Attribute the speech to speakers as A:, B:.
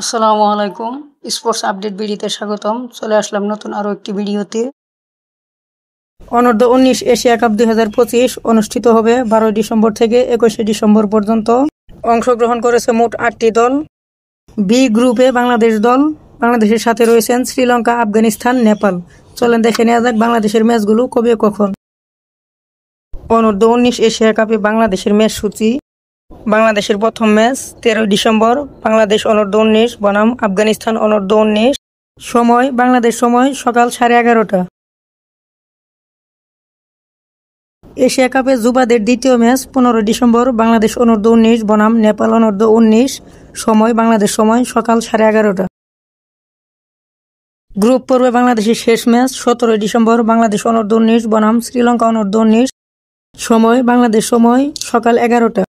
A: আসসালামু আলাইকুম। Sports update ভিডিওতে স্বাগতম। চলে আসলাম নতুন আরও একটি ভিডিওতে। অনূর্ধ্ব-19 এশিয়া কাপ 2025 অনুষ্ঠিত হবে 12 ডিসেম্বর থেকে 21 ডিসেম্বর পর্যন্ত। অংশগ্রহণ করেছে মোট 8টি দল। বি গ্রুপে বাংলাদেশ দল। বাংলাদেশের সাথে রয়েছেন শ্রীলঙ্কা, আফগানিস্তান, নেপাল। চলেন দেখে নেওয়া যাক বাংলাদেশের ম্যাচগুলো কবে কখন। অনূর্ধ্ব-19 এশিয়া কাপে বাংলাদেশের ম্যাচ সূচি। বাংলাদেশের প্রথম ম্যাচ 13 ডিসেম্বর বাংলাদেশ অনূর্ধ্ব-19 বনাম আফগানিস্তান অনূর্ধ্ব-19। সময় বাংলাদেশ সময় সকাল 11:30টা। এশিয়া কাপে যুবাদের দ্বিতীয় ম্যাচ 15 ডিসেম্বর বাংলাদেশ অনূর্ধ্ব-19 বনাম নেপাল অনূর্ধ্ব-19। সময় বাংলাদেশ সময় সকাল 11:30টা। গ্রুপ পর্বে বাংলাদেশের শেষ ম্যাচ 17 ডিসেম্বর বাংলাদেশ অনূর্ধ্ব-19 বনাম শ্রীলঙ্কা অনূর্ধ্ব-19। সময় বাংলাদেশ সময় সকাল 11টা।